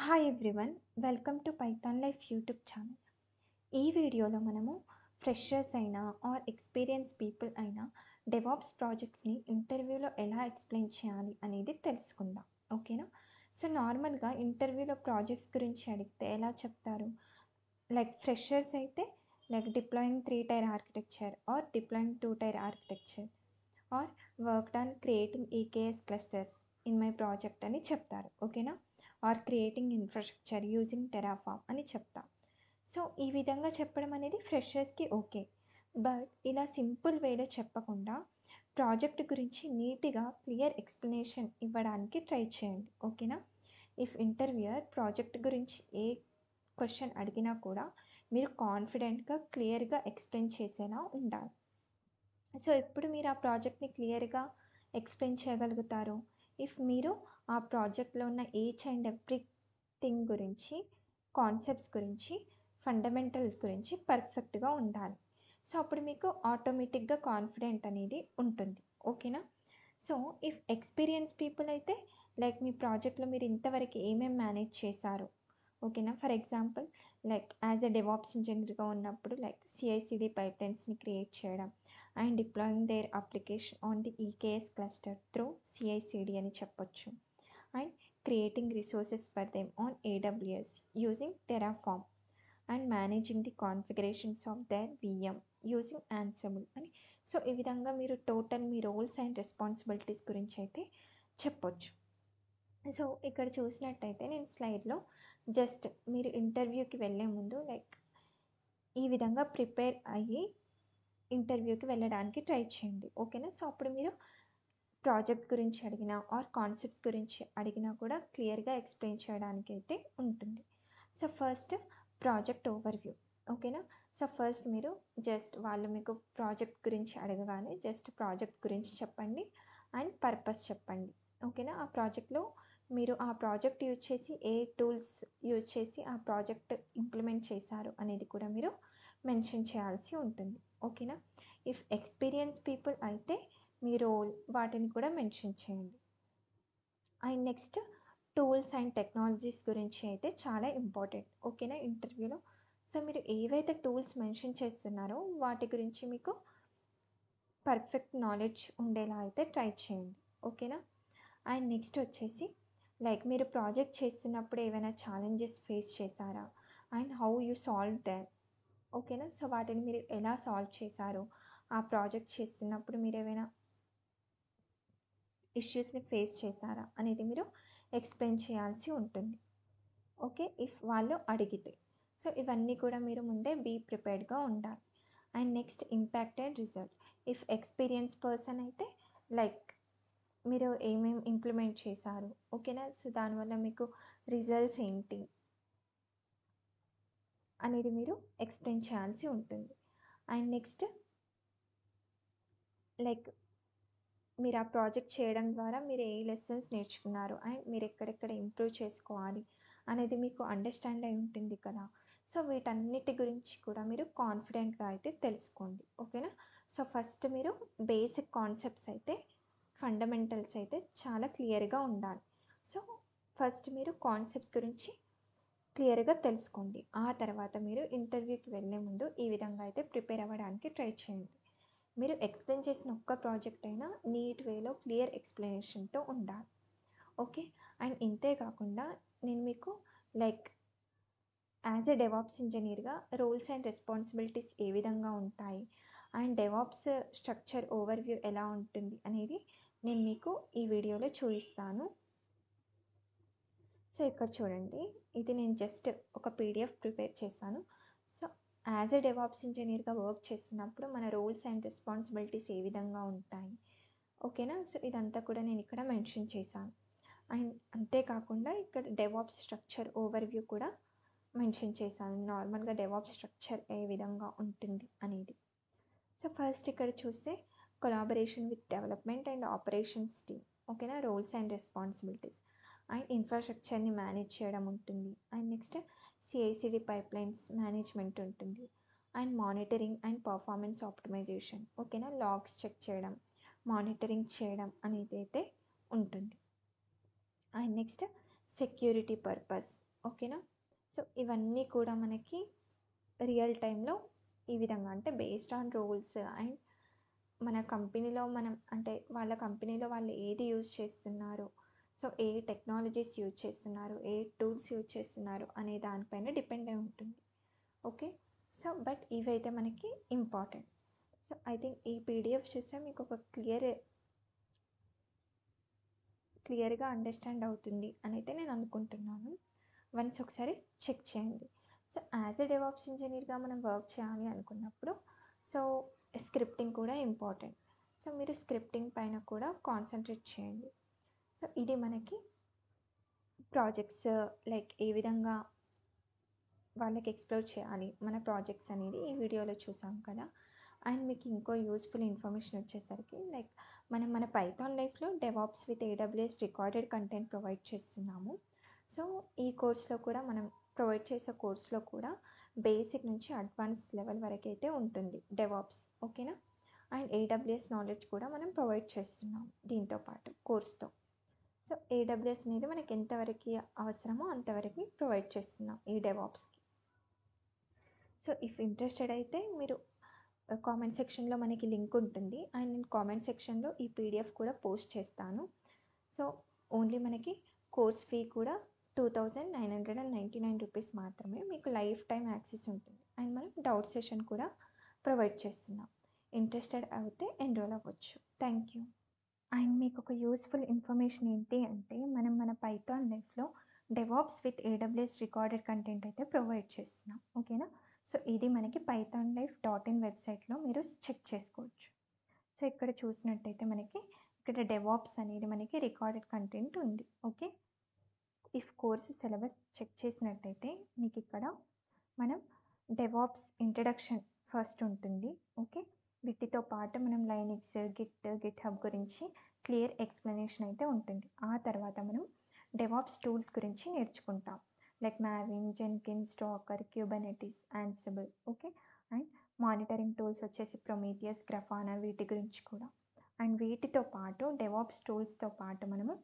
Hi everyone, welcome to Python life YouTube channel. ఈ వీడియోలో మనము ఫ్రెషర్స్ అయినా ఆర్ ఎక్స్పీరియన్స్ పీపుల్ అయినా డెవాప్స్ ప్రాజెక్ట్స్ని ఇంటర్వ్యూలో ఎలా ఎక్స్ప్లెయిన్ చేయాలి అనేది తెలుసుకుందాం. ఓకేనా? సో నార్మల్గా ఇంటర్వ్యూలో ప్రాజెక్ట్స్ గురించి అడిగితే ఎలా చెప్తారు? లైక్ ఫ్రెషర్స్ అయితే like deploying 3-tier architecture or deploying 2-tier architecture or worked on creating EKS clusters in my project అని చెప్తారు. ఓకేనా? Or creating infrastructure using Terraform అని చెప్తాం. సో ఈ విధంగా చెప్పడం అనేది ఫ్రెషర్స్కి ఓకే. బట్ ఇలా సింపుల్ వేలో చెప్పకుండా ప్రాజెక్ట్ గురించి నీట్గా క్లియర్ ఎక్స్ప్లెనేషన్ ఇవ్వడానికి ట్రై చేయండి. ఓకేనా? ఇఫ్ ఇంటర్వ్యూయర్ ప్రాజెక్ట్ గురించి ఏ క్వశ్చన్ అడిగినా కూడా మీరు కాన్ఫిడెంట్గా క్లియర్గా ఎక్స్ప్లెయిన్ చేసేలా ఉండాలి. సో ఇప్పుడు మీరు ఆ ప్రాజెక్ట్ని క్లియర్గా ఎక్స్ప్లెయిన్ చేయగలుగుతారు ఇఫ్ మీరు ఆ ప్రాజెక్ట్లో ఉన్న ఈచ్ అండ్ ఎవ్రీథింగ్ గురించి, కాన్సెప్ట్స్ గురించి, ఫండమెంటల్స్ గురించి పర్ఫెక్ట్గా ఉండాలి. సో అప్పుడు మీకు ఆటోమేటిక్గా కాన్ఫిడెంట్ అనేది ఉంటుంది. ఓకేనా? సో ఇఫ్ ఎక్స్పీరియన్స్ పీపుల్ అయితే లైక్ మీ ప్రాజెక్ట్లో మీరు ఇంతవరకు ఏమేమి మేనేజ్ చేశారు. ఓకేనా? For example like as a DevOps ఇంజనీర్గా ఉన్నప్పుడు లైక్ CI/CD పైప్లైన్స్ని క్రియేట్ చేయడం and deploying their application on the EKS cluster through CI/CD అని చెప్పొచ్చు. And creating resources for them on AWS using Terraform and managing the configurations of their VM using Ansible అని. So ఈ విధంగా మీరు total me roles and responsibilities గురించి అయితే చెప్పొచ్చు. So ఇక్కడ చూసినట్టయితే నేను స్లైడ్లో జస్ట్ మీరు ఇంటర్వ్యూకి వెళ్ళే ముందు లైక్ ఈ విధంగా ప్రిపేర్ అయ్యి ఇంటర్వ్యూకి వెళ్ళడానికి ట్రై చేయండి. ఓకేనా? సో అప్పుడు మీరు ప్రాజెక్ట్ గురించి అడిగినా ఆర్ కాన్సెప్ట్స్ గురించి అడిగినా కూడా క్లియర్గా ఎక్స్ప్లెయిన్ చేయడానికి అయితే ఉంటుంది. So first project overview. ఓకేనా? సో ఫస్ట్ మీరు జస్ట్ వాళ్ళు మీకు ప్రాజెక్ట్ గురించి అడగగానే జస్ట్ ప్రాజెక్ట్ గురించి చెప్పండి అండ్ పర్పస్ చెప్పండి. ఓకేనా? ఆ ప్రాజెక్ట్లో మీరు ఆ ప్రాజెక్ట్ యూజ్ చేసి ఏ టూల్స్ యూజ్ చేసి ఆ ప్రాజెక్ట్ ఇంప్లిమెంట్ చేశారు అనేది కూడా మీరు మెన్షన్ చేయాల్సి ఉంటుంది. ఓకేనా? ఇఫ్ ఎక్స్పీరియన్స్ పీపుల్ అయితే మీ రోల్ వాటిని కూడా మెన్షన్ చేయండి. And next tools and technologies గురించి అయితే చాలా ఇంపార్టెంట్. ఓకేనా? ఇంటర్వ్యూలో సో మీరు ఏవైతే టూల్స్ మెన్షన్ చేస్తున్నారో వాటి గురించి మీకు పర్ఫెక్ట్ నాలెడ్జ్ ఉండేలా అయితే ట్రై చేయండి. ఓకేనా? అండ్ నెక్స్ట్ వచ్చేసి లైక్ మీరు ప్రాజెక్ట్ చేస్తున్నప్పుడు ఏమైనా ఛాలెంజెస్ ఫేస్ చేశారా and how you solve them. ఓకేనా? సో వాటిని మీరు ఎలా సాల్వ్ చేశారు, ఆ ప్రాజెక్ట్ చేస్తున్నప్పుడు మీరు ఏమైనా ఇష్యూస్ని ఫేస్ చేశారా అనేది మీరు ఎక్స్ప్లెయిన్ చేయాల్సి ఉంటుంది. ఓకే? ఇఫ్ వాళ్ళు అడిగితే. సో ఇవన్నీ కూడా మీరు ముందే బీ ప్రిపేర్డ్గా ఉండాలి. And next impact and result. If experience person అయితే లైక్ మీరు ఏమేమి ఇంప్లిమెంట్ చేశారు. ఓకేనా? సో దానివల్ల మీకు రిజల్ట్స్ ఏంటి అనేది మీరు ఎక్స్ప్లెయిన్ చేయాల్సి ఉంటుంది. అండ్ నెక్స్ట్ లైక్ మీరు ఆ ప్రాజెక్ట్ చేయడం ద్వారా మీరు ఏ లెసన్స్ నేర్చుకున్నారు అండ్ మీరు ఎక్కడెక్కడ ఇంప్రూవ్ చేసుకోవాలి అనేది మీకు అండర్స్టాండ్ అయి ఉంటుంది కదా. సో వీటన్నిటి గురించి కూడా మీరు కాన్ఫిడెంట్గా అయితే తెలుసుకోండి. ఓకేనా? సో ఫస్ట్ మీరు బేసిక్ కాన్సెప్ట్స్ అయితే ఫండమెంటల్స్ అయితే చాలా క్లియర్గా ఉండాలి. సో ఫస్ట్ మీరు కాన్సెప్ట్స్ గురించి క్లియర్గా తెలుసుకోండి. ఆ తర్వాత మీరు ఇంటర్వ్యూకి వెళ్ళే ముందు ఈ విధంగా అయితే ప్రిపేర్ అవ్వడానికి ట్రై చేయండి. మీరు ఎక్స్ప్లెయిన్ చేసిన ఒక్క ప్రాజెక్ట్ అయినా నీట్ వేలో క్లియర్ ఎక్స్ప్లెనేషన్తో ఉండాలి. ఓకే? అండ్ ఇంతే కాకుండా నేను మీకు లైక్ యాజ్ ఎ డెవాప్స్ ఇంజనీర్గా రోల్స్ అండ్ రెస్పాన్సిబిలిటీస్ ఏ విధంగా ఉంటాయి అండ్ డెవాప్స్ స్ట్రక్చర్ ఓవర్వ్యూ ఎలా ఉంటుంది అనేది నేను మీకు ఈ వీడియోలో చూపిస్తాను. సో ఇక్కడ చూడండి, ఇది నేను జస్ట్ ఒక PDF ప్రిపేర్ చేశాను. సో యాజ్ ఎ డెవాప్స్ ఇంజనీర్గా వర్క్ చేస్తున్నప్పుడు మన రోల్స్ అండ్ రెస్పాన్సిబిలిటీస్ ఏ విధంగా ఉంటాయి. ఓకేనా? సో ఇదంతా కూడా నేను ఇక్కడ మెన్షన్ చేశాను. అండ్ అంతేకాకుండా ఇక్కడ డెవాప్స్ స్ట్రక్చర్ ఓవర్వ్యూ కూడా మెన్షన్ చేశాను. నార్మల్గా డెవాప్స్ స్ట్రక్చర్ ఏ విధంగా ఉంటుంది అనేది. సో ఫస్ట్ ఇక్కడ చూస్తే collaboration with development and operations team. ఓకేనా? రోల్స్ అండ్ రెస్పాన్సిబిలిటీస్ అండ్ ఇన్ఫ్రాస్ట్రక్చర్ని మేనేజ్ చేయడం ఉంటుంది. And next CI/CD pipelines management ఉంటుంది. And monitoring and performance optimisation. ఓకేనా? లాగ్స్ చెక్ చేయడం, మానిటరింగ్ చేయడం అనేది అయితే ఉంటుంది. And next security purpose. ఓకేనా. సో ఇవన్నీ కూడా మనకి రియల్ టైంలో ఈ విధంగా అంటే బేస్డ్ ఆన్ రూల్స్ అండ్ మన కంపెనీలో మనం అంటే వాళ్ళ కంపెనీలో వాళ్ళు ఏది యూజ్ చేస్తున్నారు, సో ఏ టెక్నాలజీస్ యూజ్ చేస్తున్నారు, ఏ టూల్స్ యూజ్ చేస్తున్నారు అనే దానిపైన డిపెండ్ అయి ఉంటుంది. ఓకే. సో బట్ ఇవైతే మనకి ఇంపార్టెంట్. సో ఐ థింక్ ఈ పీడిఎఫ్ చూస్తే మీకు ఒక క్లియర్గా అండర్స్టాండ్ అవుతుంది అని అయితే నేను అనుకుంటున్నాను. వన్స్ ఒకసారి చెక్ చేయండి. సో యాజ్ ఎ డెవాప్స్ ఇంజనీర్గా మనం వర్క్ చేయాలి అనుకున్నప్పుడు సో స్క్రిప్టింగ్ కూడా ఇంపార్టెంట్. సో మీరు స్క్రిప్టింగ్ పైన కూడా కాన్సన్ట్రేట్ చేయండి. సో ఇది మనకి ప్రాజెక్ట్స్ లైక్ ఏ విధంగా వాళ్ళకి ఎక్స్ప్లోర్ చేయాలి మన ప్రాజెక్ట్స్ అనేది ఈ వీడియోలో చూసాం కదా. అండ్ మీకు ఇంకో యూస్ఫుల్ ఇన్ఫర్మేషన్ వచ్చేసరికి లైక్ మనం మన పైథాన్ లైఫ్లో DevOps with AWS recorded content provide చేస్తున్నాము. సో ఈ కోర్స్లో కూడా మనం ప్రొవైడ్ చేసే కోర్స్లో కూడా బేసిక్ నుంచి అడ్వాన్స్ లెవెల్ వరకు అయితే ఉంటుంది డెవాప్స్. ఓకేనా. అండ్ ఏడబ్ల్యూఎస్ నాలెడ్జ్ కూడా మనం ప్రొవైడ్ చేస్తున్నాం దీంతో పాటు కోర్స్తో. సో ఏడబ్ల్యూఎస్ అనేది మనకి ఎంతవరకు అవసరమో అంతవరకు ప్రొవైడ్ చేస్తున్నాం ఈ డెవాప్స్కి. సో ఇఫ్ ఇంట్రెస్టెడ్ అయితే మీరు కామెంట్ సెక్షన్లో మనకి లింక్ ఉంటుంది అండ్ నేను కామెంట్ సెక్షన్లో ఈ పీడిఎఫ్ కూడా పోస్ట్ చేస్తాను. సో ఓన్లీ మనకి కోర్స్ ఫీ కూడా 2999 రూపీస్ మాత్రమే. మీకు లైఫ్ టైం యాక్సెస్ ఉంటుంది అండ్ మనం డౌట్ సెషన్ కూడా ప్రొవైడ్ చేస్తున్నాం. ఇంట్రెస్టెడ్ అయితే ఎన్రోల్ అవ్వచ్చు. Thank you. అండ్ మీకు ఒక యూస్ఫుల్ ఇన్ఫర్మేషన్ ఏంటి అంటే మన పైథాన్ లైఫ్లో DevOps with AWS recorded content అయితే ప్రొవైడ్ చేస్తున్నాం. ఓకేనా. సో ఇది మనకి pythonlife.in వెబ్సైట్లో మీరు చెక్ చేసుకోవచ్చు. సో ఇక్కడ చూసినట్టయితే మనకి ఇక్కడ డెవాప్స్ అనేది మనకి రికార్డెడ్ కంటెంట్ ఉంది. Okay. If course syllabus check చేసినట్టయితే మీకు ఇక్కడ మనం డెవాప్స్ ఇంట్రడక్షన్ ఫస్ట్ ఉంటుంది. ఓకే. వీటితో పాటు మనం లైనక్స్, గిట్ హబ్ గురించి క్లియర్ ఎక్స్ప్లెనేషన్ అయితే ఉంటుంది. ఆ తర్వాత మనం డెవాప్స్ టూల్స్ గురించి నేర్చుకుంటాం like Maven, Jenkins, Docker, Kubernetes, Ansible. Okay. And monitoring tools వచ్చేసి ప్రొమీథియస్, గ్రఫానా వీటి గురించి కూడా. అండ్ వీటితో పాటు డెవాప్స్ టూల్స్తో పాటు మనము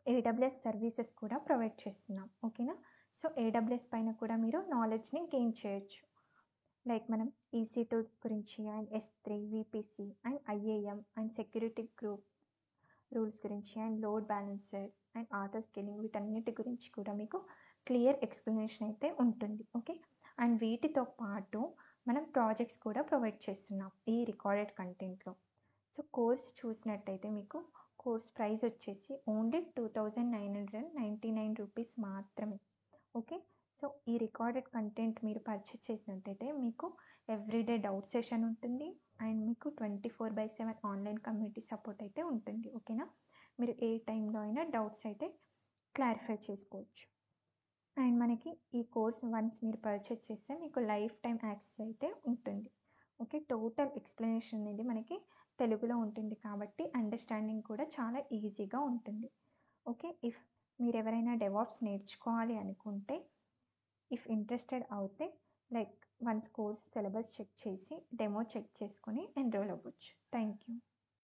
ఏడబ్ల్యూఎస్ సర్వీసెస్ కూడా ప్రొవైడ్ చేస్తున్నాం. ఓకేనా. సో ఏడబ్ల్యూఎస్ పైన కూడా మీరు నాలెడ్జ్ని గెయిన్ చేయొచ్చు. లైక్ మనం EC2 గురించి and S3, VPC and IAM and security group rules గురించి and load balancer and auto scaling వీటన్నిటి గురించి కూడా మీకు క్లియర్ ఎక్స్ప్లెనేషన్ అయితే ఉంటుంది. ఓకే. అండ్ వీటితో పాటు మనం ప్రాజెక్ట్స్ కూడా ప్రొవైడ్ చేస్తున్నాం ఈ రికార్డెడ్ కంటెంట్లో. సో కోర్స్ చూసినట్టయితే మీకు కోర్స్ ప్రైస్ వచ్చేసి ఓన్లీ 2999 రూపీస్ మాత్రమే. ఓకే. సో ఈ రికార్డెడ్ కంటెంట్ మీరు పర్చేస్ చేసినట్టయితే మీకు ఎవ్రీడే డౌట్ సెషన్ ఉంటుంది అండ్ మీకు 24/7 ఆన్లైన్ కమ్యూనిటీ సపోర్ట్ అయితే ఉంటుంది. ఓకేనా. మీరు ఏ టైంలో అయినా డౌట్స్ అయితే క్లారిఫై చేసుకోవచ్చు. అండ్ మనకి ఈ కోర్స్ వన్స్ మీరు పర్చేస్ చేస్తే మీకు లైఫ్ టైం యాక్సెస్ అయితే ఉంటుంది. ఓకే. టోటల్ ఎక్స్ప్లెనేషన్ అనేది మనకి తెలుగులో ఉంటుంది కాబట్టి అండర్స్టాండింగ్ కూడా చాలా ఈజీగా ఉంటుంది. ఓకే. ఇఫ్ మీరు ఎవరైనా డెవాప్స్ నేర్చుకోవాలి అనుకుంటే ఇఫ్ ఇంట్రెస్టెడ్ అవుతే like once course syllabus check చేసి డెమో చెక్ చేసుకొని ఎన్రోల్ అవ్వచ్చు. Thank you.